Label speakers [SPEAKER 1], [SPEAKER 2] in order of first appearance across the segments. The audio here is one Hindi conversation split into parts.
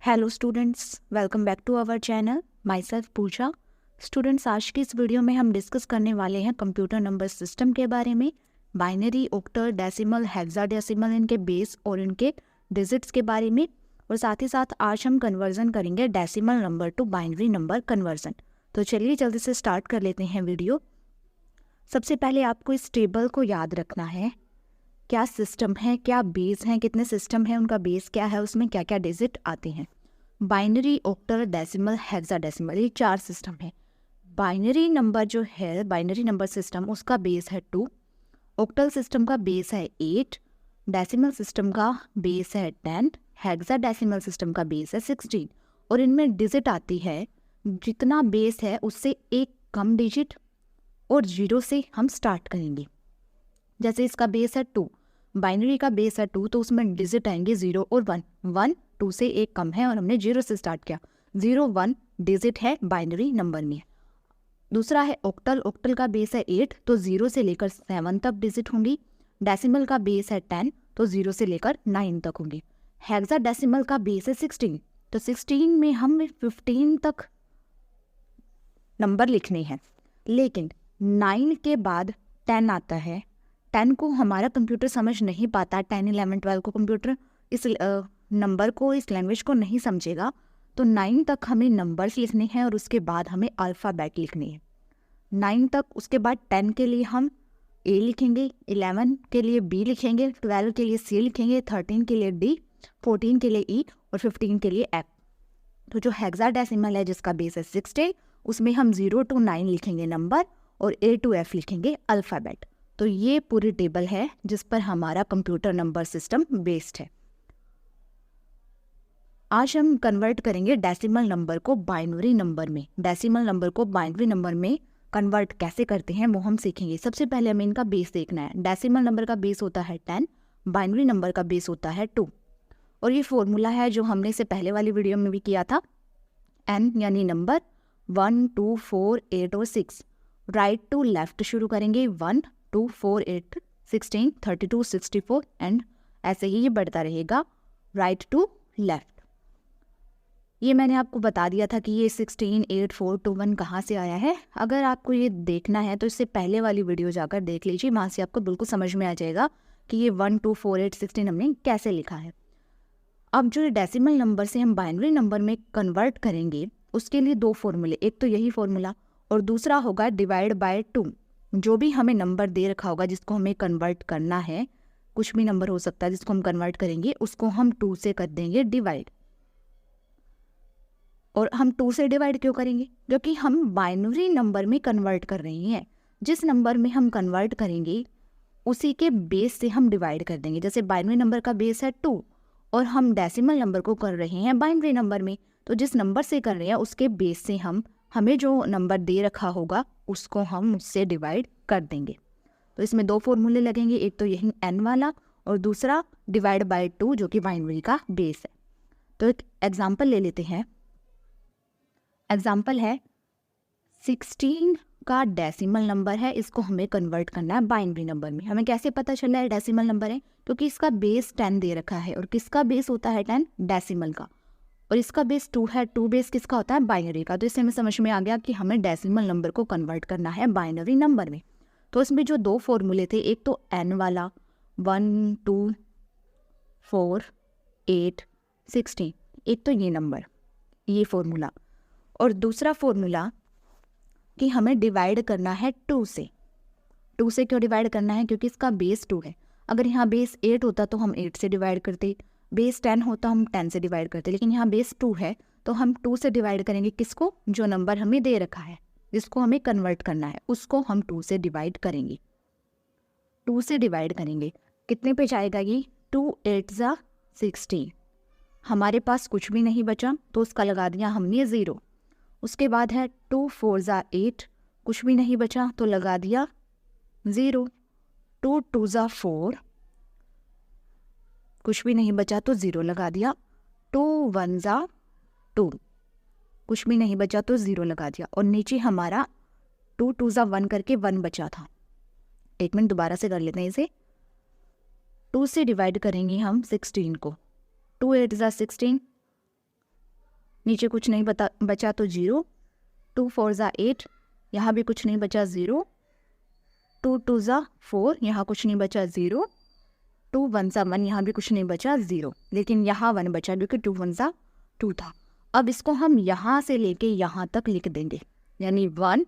[SPEAKER 1] Hello students, welcome back to our channel. Myself Pooja. Students, आज की इस वीडियो में हम डिस्कस करने वाले हैं कंप्यूटर नंबर सिस्टम के बारे में। बाइनरी, ऑक्टल, डेसिमल, हेक्साडेसिमल, इनके बेस और इनके डिजिट्स के बारे में। और साथ ही साथ आज हम कन्वर्जन करेंगे decimal number two binary number conversion. तो चलिए जल्दी से स्टार्ट कर लेते हैं वीडियो। सबसे पहले आपको इस टेबल को याद रखना है। क्या सिस्टम है, क्या बेस हैं, कितने सिस्टम हैं, उनका बेस क्या है, उसमें क्या क्या डिजिट आते हैं। बाइनरी, ऑक्टल, डेसिमल, हेक्साडेसिमल, ये 4 सिस्टम है। बाइनरी नंबर जो है, बाइनरी नंबर सिस्टम, उसका बेस है 2। ऑक्टल सिस्टम का बेस है 8। डेसिमल सिस्टम का बेस है 10। हेक्साडेसिमल सिस्टम का बेस है 16। और इनमें डिजिट आती है, जितना बेस है उससे एक कम डिजिट और 0 से हम स्टार्ट करेंगे। जैसे इसका बेस है 2, बाइनरी का बेस है 2, तो उसमें डिजिट आएंगे 0 और 1। 1 2 से एक कम है और हमने 0 से स्टार्ट किया। 0 1 डिजिट है बाइनरी नंबर में। दूसरा है ऑक्टल। ऑक्टल का बेस है 8, तो 0 से लेकर 7 तक डिजिट होंगी। डेसिमल का बेस है 10, तो 0 से लेकर 9 तक होंगे। हेक्साडेसिमल का बेस है 16, तो 16 में हम 15 तक नंबर लिखने हैं। लेकिन 9 के बाद 10 आता है। 10 को हमारा कंप्यूटर समझ नहीं पाता। 10 11 12 को कंप्यूटर इस नंबर को, इस लैंग्वेज को नहीं समझेगा। तो 9 तक हमें नंबर्स लिखने हैं और उसके बाद हमें अल्फ़ाबेट लिखने हैं 9 तक। उसके बाद 10 के लिए हम ए लिखेंगे, 11 के लिए बी लिखेंगे, 12 के लिए सी लिखेंगे, 13 के लिए डी, 14 के लिए ई और 15 के लिए एफ। तो जो हेक्साडेसिमल है, जिसका बेस है 16, उसमें हम 0 to 9 लिखेंगे नंबर और ए टू एफ लिखेंगे अल्फ़ाबेट। तो ये पूरी टेबल है जिस पर हमारा कंप्यूटर नंबर सिस्टम बेस्ड है। आज हम कन्वर्ट करेंगे डेसिमल नंबर को बाइनरी नंबर में। डेसिमल नंबर को बाइनरी नंबर में कन्वर्ट कैसे करते हैं वो हम सीखेंगे। सबसे पहले हमें इनका बेस देखना है। डेसिमल नंबर का बेस होता है 10, बाइनरी नंबर का बेस होता है 2। और ये फॉर्मूला है जो हमने इससे पहले वाली वीडियो में भी किया था। n यानी नंबर 1 2 4 8 और 6। राइट टू लेफ्ट शुरू करेंगे। 1 2 4 8 16 32 64 एंड ऐसे ही ये बढ़ता रहेगा राइट टू लेफ्ट। ये मैंने आपको बता दिया था कि ये 16 8 4 2 1 कहाँ से आया है। अगर आपको ये देखना है तो इससे पहले वाली वीडियो जाकर देख लीजिए, वहाँ से आपको बिल्कुल समझ में आ जाएगा कि ये 1 2 4 8 16 हमने कैसे लिखा है। अब जो डेसिमल नंबर से हम बाइनरी नंबर में कन्वर्ट करेंगे, उसके लिए 2 फॉर्मूले, एक तो यही फॉर्मूला और दूसरा होगा डिवाइड बाय 2। जो भी हमें नंबर दे रखा होगा जिसको हमें कन्वर्ट करना है, कुछ भी नंबर हो सकता है जिसको हम कन्वर्ट करेंगे, उसको हम 2 से कर देंगे डिवाइड। और हम 2 से डिवाइड क्यों करेंगे? क्योंकि हम बाइनरी नंबर में कन्वर्ट कर रहे हैं। जिस नंबर में हम कन्वर्ट करेंगे उसी के बेस से हम डिवाइड कर देंगे। जैसे बाइनरी नंबर का बेस है 2 और हम डेसिमल नंबर को कर रहे हैं बाइनरी नंबर में, तो जिस नंबर से कर रहे हैं उसके बेस से हमें जो नंबर दे रखा होगा उसको हम उससे डिवाइड कर देंगे। तो इसमें 2 फॉर्मूले लगेंगे, एक तो यही n वाला और दूसरा डिवाइड बाय 2 जो कि बाइनरी का बेस है। तो एक एग्जाम्पल ले लेते हैं। एग्जाम्पल है 16 का डेसिमल नंबर है, इसको हमें कन्वर्ट करना है बाइनरी नंबर में। हमें कैसे पता चला है डेसिमल नंबर है? क्योंकि इसका बेस 10 दे रखा है। और किसका बेस होता है 10? डेसिमल का। और इसका बेस 2 है। 2 बेस किसका होता है? बाइनरी का। तो इससे हमें समझ में आ गया कि हमें डेसिमल नंबर को कन्वर्ट करना है बाइनरी नंबर में। तो इसमें जो 2 फॉर्मूले थे, एक तो n वाला 1 2 4 8 16, एक तो ये नंबर, ये फॉर्मूला, और दूसरा फॉर्मूला कि हमें डिवाइड करना है 2 से। 2 से क्यों डिवाइड करना है? क्योंकि इसका बेस 2 है। अगर यहाँ बेस 8 होता तो हम 8 से डिवाइड करते, बेस 10 होता हम 10 से डिवाइड करते, लेकिन यहाँ बेस 2 है तो हम 2 से डिवाइड करेंगे। किसको? जो नंबर हमें दे रखा है, जिसको हमें कन्वर्ट करना है, उसको हम 2 से डिवाइड करेंगे। 2 से डिवाइड करेंगे, कितने पे जाएगा ये? 2 8 ज़ा 16। हमारे पास कुछ भी नहीं बचा तो उसका लगा दिया हमने 0। उसके बाद है 2 4 ज़ा 8, कुछ भी नहीं बचा तो लगा दिया 0। 2 2 ज़ा 4, कुछ भी नहीं बचा तो 0 लगा दिया। 2 1 ज़ा 2, कुछ भी नहीं बचा तो 0 लगा दिया। और नीचे हमारा 2 2 ज़ा 1 करके 1 बचा था। एक मिनट दोबारा से कर लेते हैं इसे। 2 से डिवाइड करेंगे हम 16 को। 2 8 ज़ा 16, नीचे कुछ नहीं बचा तो 0, 2 4 ज़ा 8, यहाँ भी कुछ नहीं बचा 0, 2 2 ज़ा 4, यहाँ कुछ नहीं बचा 0, 2 1 ज़ा 1, यहाँ भी कुछ नहीं बचा 0, लेकिन यहाँ 1 बचा क्योंकि 2 1 ज़ा 2 था। अब इसको हम यहाँ से लेके यहाँ तक लिख देंगे, यानी 1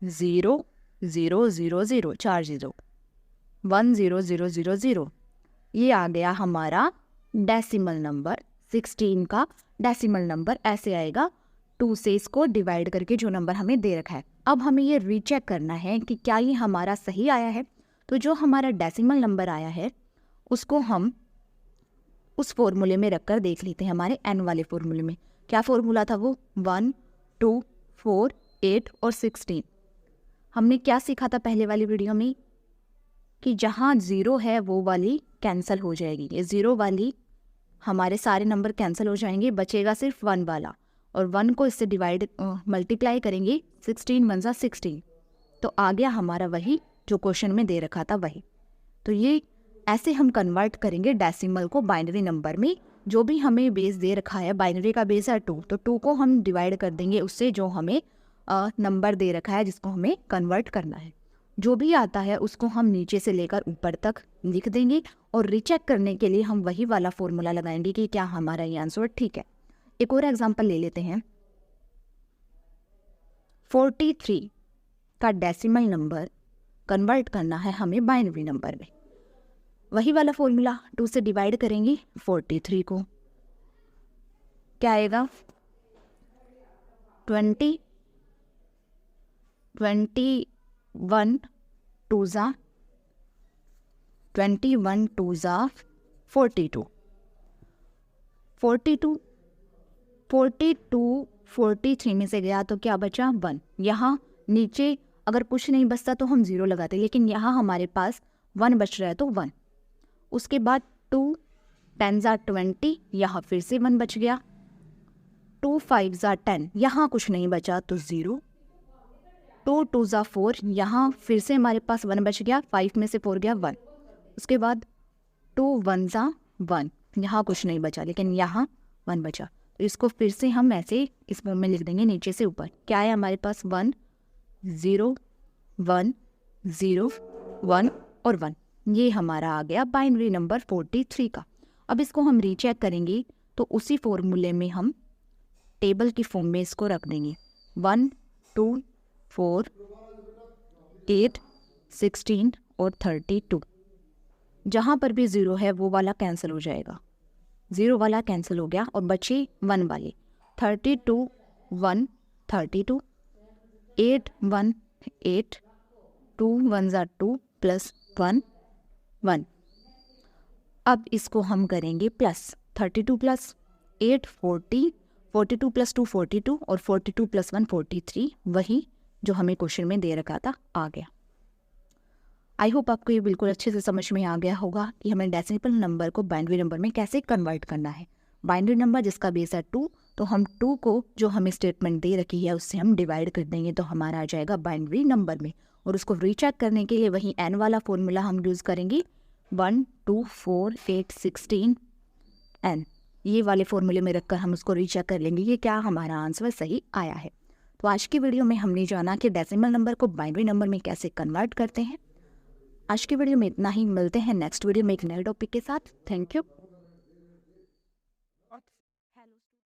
[SPEAKER 1] 0 0 0 0, 4 0, 1 0 0 0 0। ये आ गया हमारा डेसिमल नंबर, 16 का डेसिमल नंबर ऐसे आएगा 2 से इसको डिवाइड करके जो नंबर हमें दे रखा है। अब हमें ये रीचेक करना है कि क्या ये हमारा सही आया है। तो जो हमारा डेसिमल नंबर आया है उसको हम उस फॉर्मूले में रखकर देख लेते हैं, हमारे n वाले फॉर्मूले में। क्या फॉर्मूला था वो? 1 2 4 8 और 16। हमने क्या सीखा था पहले वाली वीडियो में कि जहाँ 0 है वो वाली कैंसिल हो जाएगी, ये 0 वाली हमारे सारे नंबर कैंसिल हो जाएंगे, बचेगा सिर्फ 1 वाला, और 1 को इससे डिवाइड मल्टीप्लाई करेंगे, 16 1 ज़ा 16, तो आ गया हमारा वही जो क्वेश्चन में दे रखा था वही। तो ये ऐसे हम कन्वर्ट करेंगे डेसिमल को बाइनरी नंबर में। जो भी हमें बेस दे रखा है, बाइनरी का बेस है 2, तो 2 को हम डिवाइड कर देंगे उससे जो हमें नंबर दे रखा है जिसको हमें कन्वर्ट करना है। जो भी आता है उसको हम नीचे से लेकर ऊपर तक लिख देंगे, और रीचेक करने के लिए हम वही वाला फॉर्मूला लगाएंगे कि क्या हमारा ये आंसर ठीक है। एक और एग्जांपल ले लेते हैं। 43 का डेसिमल नंबर कन्वर्ट करना है हमें बाइनरी नंबर में। वही वाला फॉर्मूला, 2 से डिवाइड करेंगे 43 को, क्या आएगा? 20 21 2 ज़ा 21 2 ज़ा 42, 42 42 43 में से गया तो क्या बचा? 1। यहाँ नीचे अगर कुछ नहीं बचता तो हम 0 लगाते, लेकिन यहाँ हमारे पास 1 बच रहा है तो 1। उसके बाद 2 10 ज़ा 20, यहाँ फिर से 1 बच गया। 2 5 ज़ा 10, यहाँ कुछ नहीं बचा तो 0। 2 2 ज़ा 4, यहाँ फिर से हमारे पास 1 बच गया, 5 में से 4 गया 1। उसके बाद 2 1 ज़ा 1, यहाँ कुछ नहीं बचा लेकिन यहाँ 1 बचा, तो इसको फिर से हम ऐसे इस फॉर्म में लिख देंगे नीचे से ऊपर। क्या है हमारे पास? 1 0 1 0 1 और 1। ये हमारा आ गया बाइनरी नंबर 43 का। अब इसको हम रीचेक करेंगे तो उसी फॉर्मूले में हम टेबल की फॉर्म में इसको रख देंगे। 1 2 4 8 16 और 32। जहाँ पर भी 0 है वो वाला कैंसिल हो जाएगा, 0 वाला कैंसिल हो गया और बचे 1 वाले। 32 1 32, 8 1 8, 2 1 ज़ा 2 प्लस 1 1। अब इसको हम करेंगे प्लस, 32 प्लस 8 40, 42 प्लस 2 42 और 42 प्लस 1 43, वही जो हमें क्वेश्चन में दे रखा था आ गया। आई होप आपको ये बिल्कुल अच्छे से समझ में आ गया होगा कि हमें डेसिमल नंबर को बाइनरी नंबर में कैसे कन्वर्ट करना है। बाइनरी नंबर जिसका बेस है 2, तो हम 2 को जो हमें स्टेटमेंट दे रखी है उससे हम डिवाइड कर देंगे तो हमारा आ जाएगा बाइनरी नंबर में। और उसको रीचेक करने के लिए वही n वाला फॉर्मूला हम यूज़ करेंगे, 1 2 4 8 16 n। ये वाले फॉर्मूले में रखकर हम उसको रीचेक कर लेंगे कि क्या हमारा आंसर सही आया है। तो आज की वीडियो में हमने जाना कि डेसिमल नंबर को बाइनरी नंबर में कैसे कन्वर्ट करते हैं। आज की वीडियो में इतना ही, मिलते हैं नेक्स्ट वीडियो में एक नए टॉपिक के साथ। Thank you.